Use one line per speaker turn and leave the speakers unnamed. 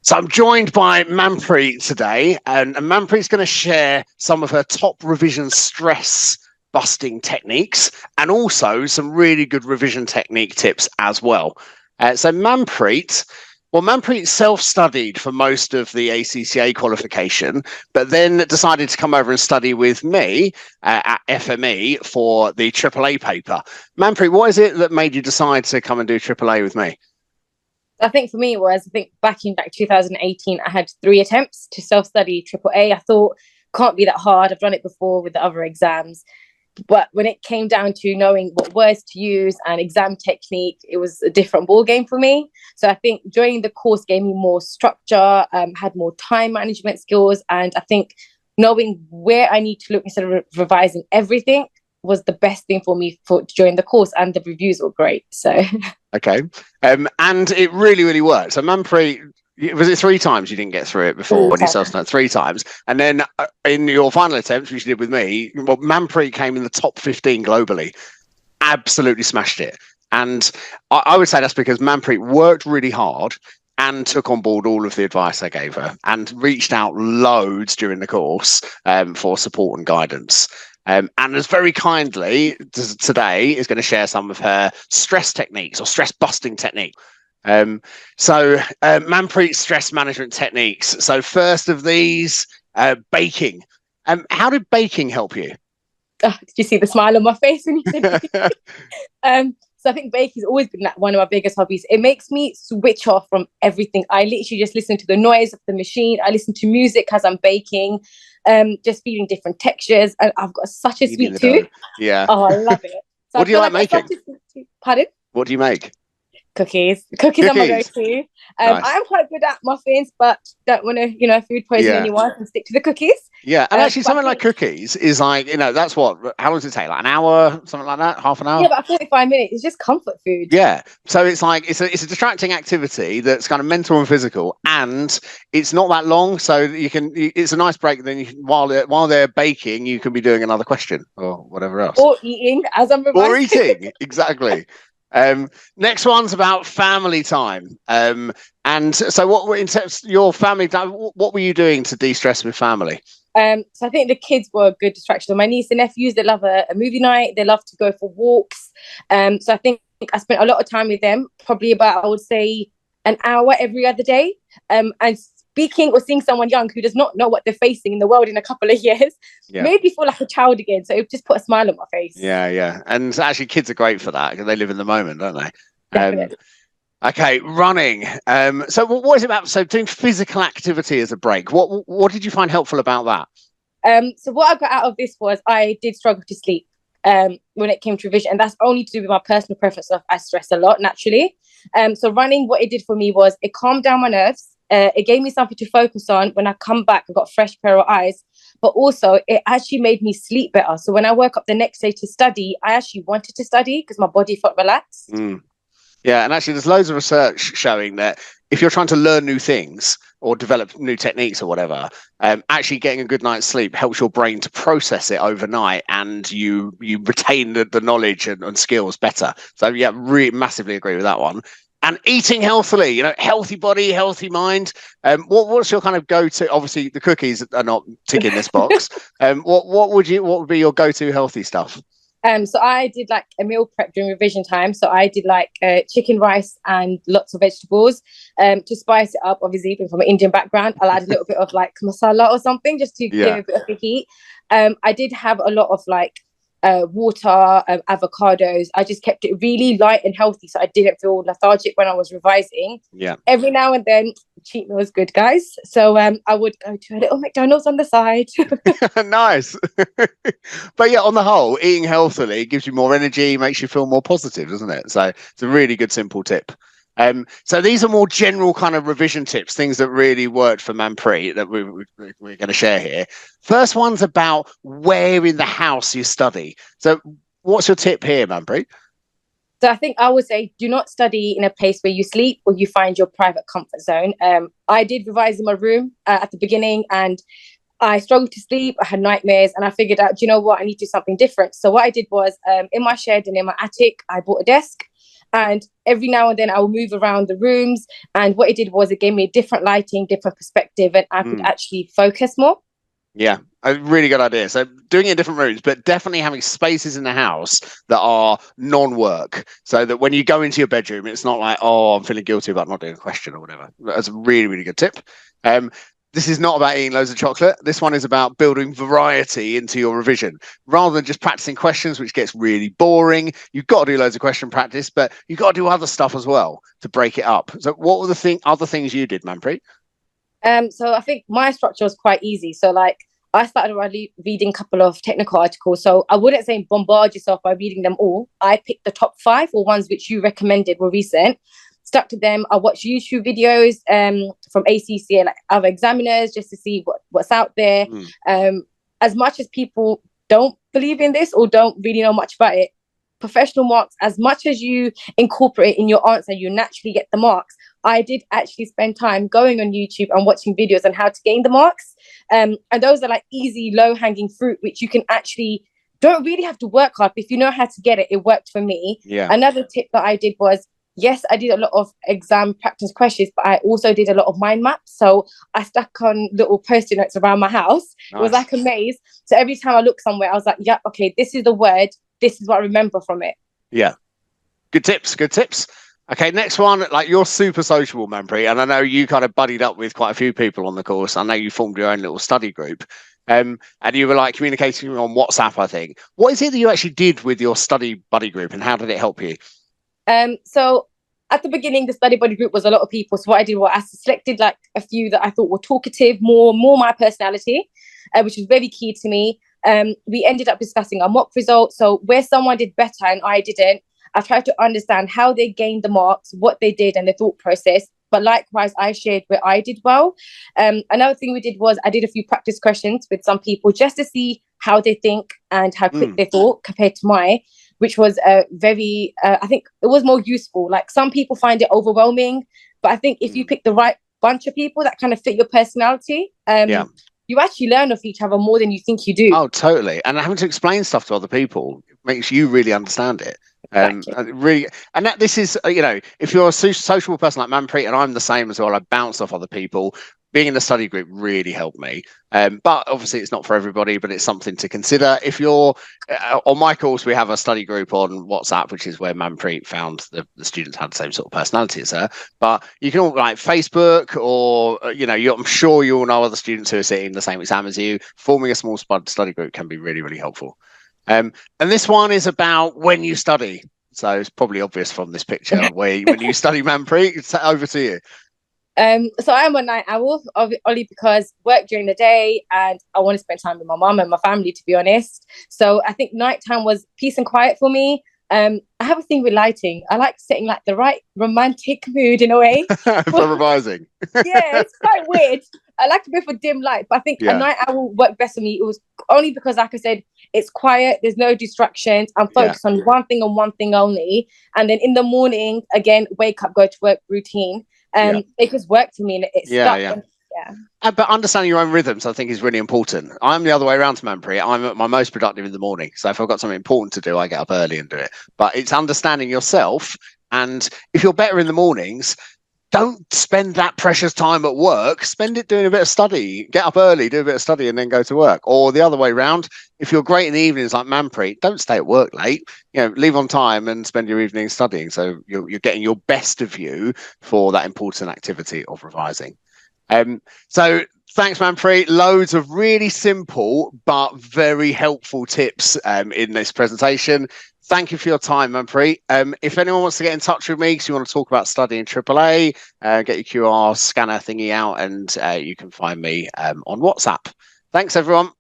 So I'm joined by Manpreet today, and Manpreet's going to share some of her top revision stress busting techniques and also some really good revision technique tips as well. Manpreet self-studied for most of the ACCA qualification, but then decided to come over and study with me at FME for the AAA paper. Manpreet, what is it that made you decide to come and do AAA with me?
I think for me it was, back in 2018, I had 3 attempts to self-study AAA. I thought, can't be that hard. I've done it before with the other exams. But when it came down to knowing what words to use and exam technique, it was a different ball game for me. So I think joining the course gave me more structure, had more time management skills. And I think knowing where I need to look instead of revising everything was the best thing for me to join the course, and the reviews were great. So
okay, and it really worked. So Manpreet, was it 3 times you didn't get through it before when you self-studied? 3 times, and then in your final attempts, which you did with me, well, Manpreet came in the top 15 globally. Absolutely smashed it, and I would say that's because Manpreet worked really hard and took on board all of the advice I gave her and reached out loads during the course for support and guidance. And as very kindly today is going to share some of her stress techniques or stress busting technique. Manpreet's stress management techniques. So first of these, baking. How did baking help you?
Did you see the smile on my face when you said So I think baking's always been one of my biggest hobbies. It makes me switch off from everything. I literally just listen to the noise of the machine. I listen to music as I'm baking, just feeling different textures. And I've got such a sweet tooth.
Yeah.
Oh, I love it. So
what do you like making?
Pardon?
What do you make?
Cookies are my go-to. Nice. I'm quite good at muffins, but don't want to, food poison anyone, and stick to the cookies.
Yeah, and actually something like cookies is like, that's what, how long does it take? Like an hour, something like that? Half an hour?
Yeah, about 45 minutes. It's just comfort food.
Yeah. So it's like, it's a distracting activity that's kind of mental and physical, and it's not that long. So it's a nice break. Then while they're baking, you can be doing another question or whatever else.
Or eating as I'm revising.
Or eating, exactly. Next one's about family time. And so what, in terms of your family time, what were you doing to de-stress with family?
So I think the kids were a good distraction. My niece and nephews, they love a movie night. They love to go for walks. So I think I spent a lot of time with them, probably about, I would say, an hour every other day. And speaking or seeing someone young who does not know what they're facing in the world in a couple of years made me feel like a child again. So it just put a smile on my face.
Yeah. And actually kids are great for that because they live in the moment, don't they? Okay, running. So what is it about? So doing physical activity as a break. What did you find helpful about
that? So what I got out of this was I did struggle to sleep when it came to revision, and that's only to do with my personal preference of I stress a lot naturally. So running, what it did for me was it calmed down my nerves. It gave me something to focus on. When I come back, I got a fresh pair of eyes, but also it actually made me sleep better. So when I woke up the next day to study, I actually wanted to study because my body felt relaxed.
Yeah, and actually there's loads of research showing that if you're trying to learn new things or develop new techniques or whatever, actually getting a good night's sleep helps your brain to process it overnight, and you retain the knowledge and skills better. So yeah, really massively agree with that one. And eating healthily, healthy body, healthy mind. What's your kind of go-to? Obviously, the cookies are not ticking this box. What would be your go-to healthy stuff?
So I did like a meal prep during revision time. So I did like chicken, rice, and lots of vegetables. To spice it up, obviously, even from an Indian background, I'll add a little bit of like masala or something just to give a bit of the heat. I did have a lot of like water, avocados. I just kept it really light and healthy, so I didn't feel lethargic when I was revising.
Yeah.
Every now and then, cheat meal is good, guys. So I would go to a little McDonald's on the side.
Nice. But yeah, on the whole, eating healthily gives you more energy, makes you feel more positive, doesn't it? So it's a really good simple tip. So these are more general kind of revision tips, things that really worked for Manpreet that we're going to share here. First one's about where in the house you study. So what's your tip here, Manpreet?
So I think I would say do not study in a place where you sleep or you find your private comfort zone. I did revise in my room at the beginning, and I struggled to sleep. I had nightmares, and I figured out, do you know what? I need to do something different. So what I did was in my shed and in my attic, I bought a desk. And every now and then I would move around the rooms. And what it did was it gave me a different lighting, different perspective, and I could actually focus more.
Yeah, a really good idea. So doing it in different rooms, but definitely having spaces in the house that are non-work, so that when you go into your bedroom, it's not like, oh, I'm feeling guilty about not doing a question or whatever. That's a really, really good tip. This is not about eating loads of chocolate. This one is about building variety into your revision rather than just practicing questions, which gets really boring. You've got to do loads of question practice, but you've got to do other stuff as well to break it up. So what were the other things you did, Manpreet?
So I think my structure was quite easy. So like I started reading a couple of technical articles. So I wouldn't say bombard yourself by reading them all. I picked the top 5 or ones which you recommended were recent. Stuck to them. I watched YouTube videos from ACCA, like other examiners, just to see what's out there. As much as people don't believe in this or don't really know much about it, professional marks, as much as you incorporate in your answer, you naturally get the marks. I did actually spend time going on YouTube and watching videos on how to gain the marks. And those are like easy, low-hanging fruit, which you can actually don't really have to work hard. If you know how to get it, it worked for me.
Yeah.
Another tip that I did was, yes, I did a lot of exam practice questions, but I also did a lot of mind maps. So I stuck on little post-it notes around my house. Nice. It was like a maze. So every time I looked somewhere, I was like, yeah, okay, this is the word. This is what I remember from it.
Yeah. Good tips. Good tips. Okay, next one. Like, you're super sociable, Manpreet, and I know you kind of buddied up with quite a few people on the course. I know you formed your own little study group. And you were like communicating on WhatsApp, I think. What is it that you actually did with your study buddy group, and how did it help you?
So at the beginning, the study buddy group was a lot of people. So what I did was I selected like a few that I thought were talkative, more my personality, which was very key to me. We ended up discussing our mock results. So where someone did better and I didn't, I tried to understand how they gained the marks, what they did and the thought process. But likewise, I shared where I did well. Another thing we did was I did a few practice questions with some people just to see how they think and how quick they thought compared to mine, which was very, I think it was more useful. Like some people find it overwhelming, but I think if you pick the right bunch of people that kind of fit your personality, you actually learn of each other more than you think you do.
Oh, totally. And having to explain stuff to other people makes you really understand it. Really, and that this is, if you're a sociable person like Manpreet, and I'm the same as well, I bounce off other people. Being in the study group really helped me. But obviously it's not for everybody, but it's something to consider. If you're on my course, we have a study group on WhatsApp, which is where Manpreet found the students had the same sort of personality as her. But you can all like Facebook, or I'm sure you all know other students who are sitting the same exam as you. Forming a small study group can be really, really helpful. And this one is about when you study. So it's probably obvious from this picture when you study, Manpreet. It's over to you.
So I'm a night owl, only because work during the day and I want to spend time with my mum and my family, to be honest. So I think nighttime was peace and quiet for me. I have a thing with lighting. I like setting like the right romantic mood in a way.
For revising.
Yeah, it's quite weird. I like to go for dim light, but I think a night owl worked best for me. It was only because, like I said, it's quiet. There's no distractions. I'm focused on one thing and one thing only. And then in the morning, again, wake up, go to work routine. It just worked for me, and it stuck.
But understanding your own rhythms, I think, is really important. I'm the other way around to Manpreet. I'm at my most productive in the morning. So if I've got something important to do, I get up early and do it. But it's understanding yourself. And if you're better in the mornings, don't spend that precious time at work. Spend it doing a bit of study. Get up early, do a bit of study, and then go to work. Or the other way around, if you're great in the evenings like Manpreet, don't stay at work late. Leave on time and spend your evening studying. So you're getting your best of you for that important activity of revising. So thanks, Manpreet. Loads of really simple but very helpful tips in this presentation. Thank you for your time, Manpreet. If anyone wants to get in touch with me because you want to talk about studying AAA, get your QR scanner thingy out, and you can find me on WhatsApp. Thanks, everyone.